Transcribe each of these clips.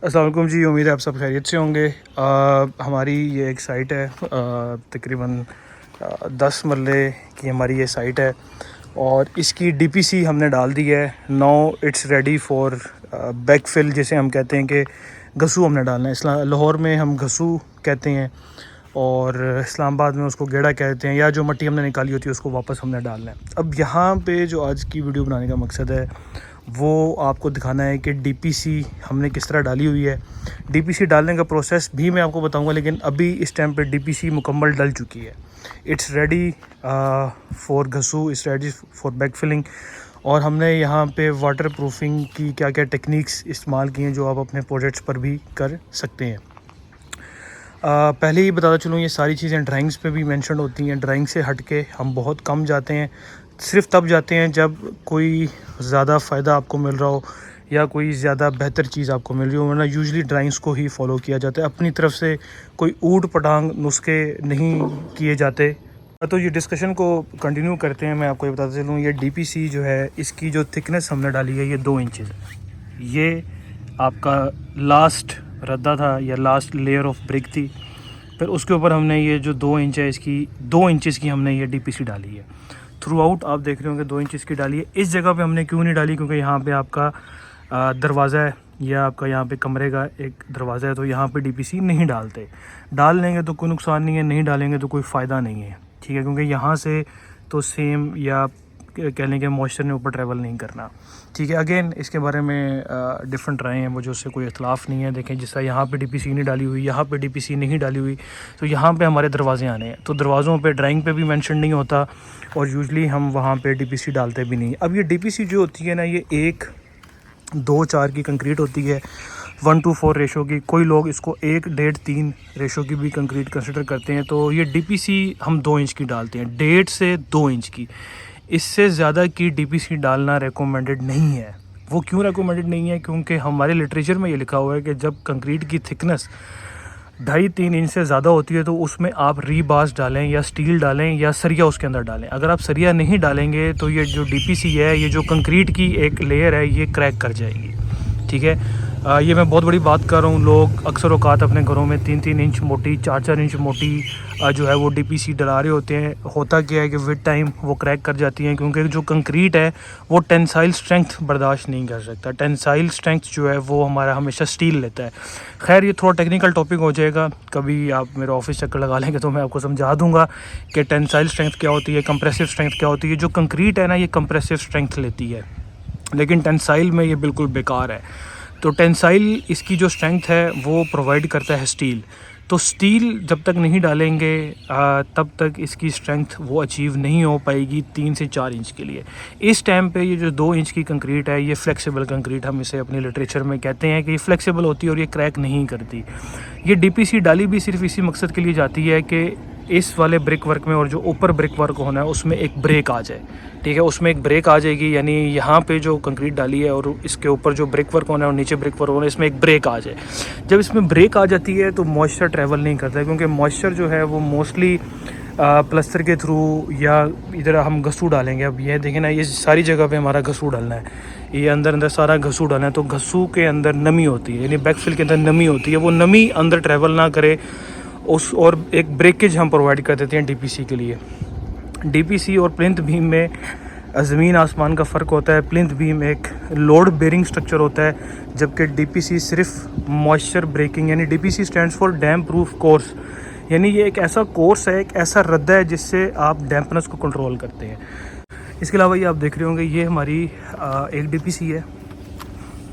अस्सलाम वालेकुम जी, उम्मीद है आप सब खैरियत से होंगे। हमारी ये एक साइट है, तकरीबन 10 मरले की हमारी ये साइट है और इसकी डीपीसी हमने डाल दी है। Now it's ready for backfill, जिसे हम कहते हैं कि घसू हमने डालना है। लाहौर में हम घसू कहते हैं और इस्लामाबाद में उसको गेड़ा कहते हैं, या जो मिट्टी हमने निकाली होती है उसको वापस हमने डालना है। अब यहाँ पे जो आज की वीडियो बनाने का मकसद है वो आपको दिखाना है कि डीपीसी हमने किस तरह डाली हुई है। डीपीसी डालने का प्रोसेस भी मैं आपको बताऊंगा, लेकिन अभी इस टाइम पे डीपीसी मुकम्मल डल चुकी है। इट्स रेडी फॉर घसू, it's ready for back filling. और हमने यहाँ पे वाटर प्रूफिंग की क्या क्या टेक्निक्स इस्तेमाल की हैं जो आप अपने प्रोजेक्ट्स पर भी कर सकते हैं। पहले ही बताता चलूँ, ये सारी चीज़ें ड्राइंग्स पे भी मेंशन होती हैं। ड्राइंग से हट के हम बहुत कम जाते हैं, सिर्फ तब जाते हैं जब कोई ज़्यादा फ़ायदा आपको मिल रहा हो या कोई ज़्यादा बेहतर चीज़ आपको मिल रही हो, वरना यूजुअली ड्राइंग्स को ही फॉलो किया जाता है। अपनी तरफ से कोई ऊट पटांग नुस्खे नहीं किए जाते। तो ये डिस्कशन को कंटिन्यू करते हैं। मैं आपको ये बताता चलूँ, ये डीपीसी जो है इसकी जो थिकनेस हमने डाली है ये 2 इंचज़ है। ये आपका लास्ट रद्दा था या लास्ट लेयर ऑफ ब्रिक थी, फिर उसके ऊपर हमने ये जो 2 इंच है इसकी 2 इंचज़ की हमने ये डीपीसी डाली है। थ्रू आउट आप देख रहे होंगे 2 इंचज़ की डाली है। इस जगह पे हमने क्यों नहीं डाली, क्योंकि यहाँ पे आपका दरवाज़ा है या आपका यहाँ पे कमरे का एक दरवाज़ा है, तो यहाँ पे डीपीसी नहीं डालते। डाल लेंगे तो कोई नुकसान नहीं है, नहीं डालेंगे तो कोई फ़ायदा नहीं है, ठीक है। क्योंकि यहाँ से तो सेम या कह लें कि मॉइस्चर ने ऊपर ट्रैवल नहीं करना, ठीक है। अगेन इसके बारे में डिफरेंट राय हैं, मुझे उससे कोई इख्तलाफ नहीं है। देखें, जिस तरह यहाँ पे डीपीसी नहीं डाली हुई, यहाँ पे डीपीसी नहीं डाली हुई, तो यहाँ पे हमारे दरवाजे आने हैं, तो दरवाज़ों पे ड्राइंग पे भी मेंशन नहीं होता और यूजुअली हम वहाँ पे डीपीसी डालते भी नहीं। अब ये डीपीसी जो होती है ना, ये 1:2:4 की कंक्रीट होती है, 1:4 रेशो की। कोई लोग इसको 1:1.5-3 रेशो की भी कंक्रीट कंसिडर करते हैं। तो ये डीपीसी हम 2 इंच की डालते हैं, 1.5 से 2 इंच की। इससे ज़्यादा की डीपीसी डालना रेकमेंडेड नहीं है। वो क्यों रेकमेंडेड नहीं है? क्योंकि हमारे लिटरेचर में ये लिखा हुआ है कि जब कंक्रीट की थिकनेस 2.5-3 इंच से ज़्यादा होती है तो उसमें आप रीबास डालें या स्टील डालें या सरिया उसके अंदर डालें। अगर आप सरिया नहीं डालेंगे तो ये जो डीपीसी है, ये जो कंक्रीट की एक लेयर है, ये क्रैक कर जाएगी, ठीक है। ये मैं बहुत बड़ी बात कर रहा हूँ। लोग अक्सर औकात अपने घरों में 3-3 इंच मोटी, 4-4 इंच मोटी जो है वो डीपीसी डला रहे होते हैं। होता क्या है कि विद टाइम वो क्रैक कर जाती हैं, क्योंकि जो कंक्रीट है वो टेंसाइल स्ट्रेंथ बर्दाश्त नहीं कर सकता। टेंसाइल स्ट्रेंथ जो है वो हमारा हमेशा स्टील लेता है। खैर, ये थोड़ा टेक्निकल टॉपिक हो जाएगा, कभी आप मेरा ऑफिस चक्कर लगा लेंगे तो मैं आपको समझा दूँगा कि टेंसाइल स्ट्रेंथ क्या होती है, कंप्रेसिव स्ट्रेंथ क्या होती है। जो कंक्रीट है ना, ये कंप्रेसिव स्ट्रेंथ लेती है, लेकिन टेंसाइल में ये बिल्कुल बेकार है। तो टेंसाइल इसकी जो स्ट्रेंथ है वो प्रोवाइड करता है स्टील। तो स्टील जब तक नहीं डालेंगे तब तक इसकी स्ट्रेंथ वो अचीव नहीं हो पाएगी 3 से 4 इंच के लिए। इस टाइम पे ये जो 2 इंच की कंक्रीट है, ये फ्लेक्सिबल कंक्रीट हम इसे अपने लिटरेचर में कहते हैं कि ये फ्लेक्सिबल होती है और ये क्रैक नहीं करती। ये डीपीसी डाली भी सिर्फ इसी मकसद के लिए जाती है कि इस वाले ब्रिक वर्क में और जो ऊपर ब्रिक वर्क होना है उसमें एक ब्रेक आ जाए, ठीक है। उसमें एक ब्रेक आ जाएगी, यानी यहाँ पे जो कंक्रीट डाली है और इसके ऊपर जो ब्रिक वर्क होना है और नीचे ब्रिक वर्क होना है, इसमें एक ब्रेक आ जाए। जब इसमें ब्रेक आ जाती है तो मॉइस्चर ट्रैवल नहीं करता है, क्योंकि मॉइस्चर जो है वो मोस्टली प्लस्तर के थ्रू या इधर हम घसू डालेंगे। अब ये देखें ना, ये सारी जगह पे हमारा घसू डालना है, ये अंदर सारा घसू डालना है। तो घसू के अंदर नमी होती है, यानी बैकफिल के अंदर नमी होती है, वो नमी अंदर ट्रैवल ना करे उस, और एक ब्रेकेज हम प्रोवाइड कर देते हैं डीपीसी के लिए। डीपीसी और प्लिंथ बीम में ज़मीन आसमान का फ़र्क होता है। प्लिंथ बीम एक लोड बेरिंग स्ट्रक्चर होता है, जबकि डीपीसी सिर्फ मॉइस्चर ब्रेकिंग, यानी DPC stands for damp proof course, यानी ये एक ऐसा कोर्स है, एक ऐसा रद्दा है जिससे आप डैम्पनेस को कंट्रोल करते हैं। इसके अलावा ये आप देख रहे होंगे, ये हमारी एक डीपीसी है,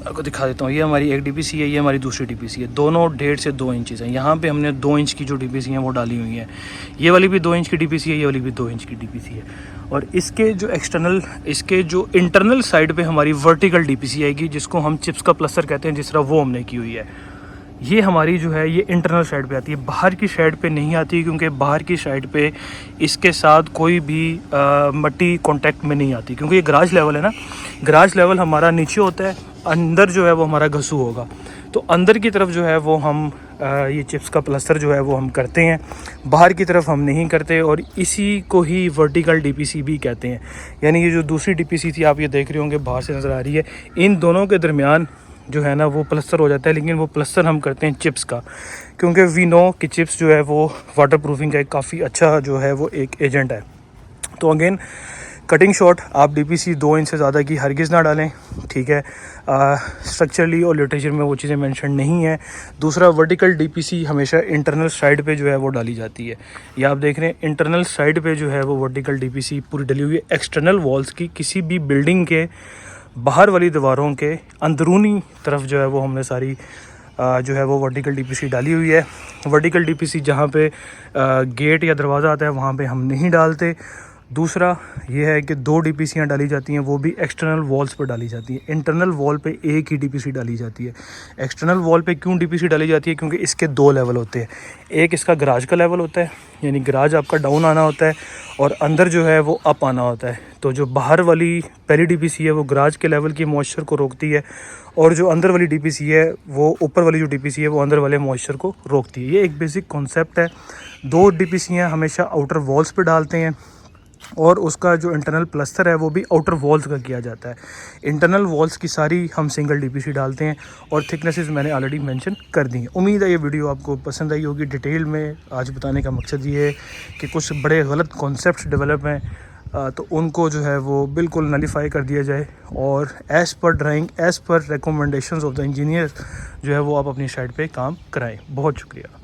आपको दिखा देता हूँ। ये हमारी एक डीपीसी है, ये हमारी दूसरी डीपीसी है। दोनों 1.5 से 2 इंचज़ हैं। यहाँ पे हमने 2 इंच की जो डीपीसी हैं वो डाली हुई हैं। ये वाली भी 2 इंच की डीपीसी है, ये वाली भी 2 इंच की डीपीसी है। और इसके जो इंटरनल साइड पे हमारी वर्टिकल डीपीसी आएगी, जिसको हम चिप्स का प्लस्तर कहते हैं, जिस तरह वो हमने की हुई है। ये हमारी जो है ये इंटरनल साइड पे आती है, बाहर की साइड पे नहीं आती, क्योंकि बाहर की साइड पे इसके साथ कोई भी मट्टी कांटेक्ट में नहीं आती, क्योंकि ये गराज लेवल है ना। गराज लेवल हमारा नीचे होता है, अंदर जो है वो हमारा घसू होगा। तो अंदर की तरफ जो है वो हम ये चिप्स का प्लस्तर जो है वो हम करते हैं, बाहर की तरफ हम नहीं करते। और इसी को ही वर्टिकल डीपीसी भी कहते हैं। यानी ये जो दूसरी डीपीसी थी, आप ये देख रहे होंगे बाहर से नज़र आ रही है, इन दोनों के दरमियान जो है ना वो प्लस्तर हो जाता है, लेकिन वो प्लस्तर हम करते हैं चिप्स का, क्योंकि वी नो कि चिप्स जो है वो वाटर प्रूफिंग का एक काफ़ी अच्छा जो है वो एक एजेंट है। तो अगेन कटिंग शॉट, आप डीपीसी 2 इंच से ज़्यादा की हरगिज़ ना डालें, ठीक है। स्ट्रक्चरली और लिटरेचर में वो चीज़ें मेंशन नहीं है। दूसरा, वर्टिकल डीपीसी हमेशा इंटरनल साइड पे जो है वो डाली जाती है। ये आप देख रहे हैं इंटरनल साइड पे जो है वो वर्टिकल डीपीसी पूरी डली हुई है। एक्सटर्नल वॉल्स की किसी भी बिल्डिंग के बाहर वाली दीवारों के अंदरूनी तरफ जो है वो हमने सारी जो है वो वर्टिकल डीपीसी डाली हुई है। वर्टिकल डीपीसी जहाँ पे गेट या दरवाज़ा आता है वहाँ पे हम नहीं डालते। दूसरा ये है कि 2 डीपीसीयाँ डाली जाती हैं, वो भी एक्सटर्नल वॉल्स पर डाली जाती है। इंटरनल वॉल पे एक ही डीपीसी डाली जाती है। एक्सटर्नल वॉल पे क्यों डीपीसी डाली जाती है? क्योंकि इसके 2 लेवल होते हैं। एक इसका गराज का लेवल होता है, यानी गराज आपका डाउन आना होता है, और अंदर जो है वो अप आना होता है। तो जो बाहर वाली पहली डीपीसी है वो गराज के लेवल की मॉइस्चर को रोकती है, और जो अंदर वाली डीपीसी है वो ऊपर वाली जो डीपीसी है वो अंदर वाले मॉइस्चर को रोकती है। ये एक बेसिक कॉन्सेप्ट है। 2 डीपीसीयाँ हमेशा आउटर वॉल्स पे डालते हैं, और उसका जो इंटरनल प्लस्तर है वो भी आउटर वॉल्स का किया जाता है। इंटरनल वॉल्स की सारी हम सिंगल डीपीसी डालते हैं, और थिकनेसेस मैंने ऑलरेडी मेंशन कर दी हैं। उम्मीद है ये वीडियो आपको पसंद आई होगी। डिटेल में आज बताने का मकसद ये है कि कुछ बड़े गलत कॉन्सेप्ट्स डेवलप हैं, तो उनको जो है वो बिल्कुल नलीफाई कर दिया जाए, और as per drawing, as per recommendations of the engineer जो है वो आप अपनी साइड पे काम कराएं। बहुत शुक्रिया।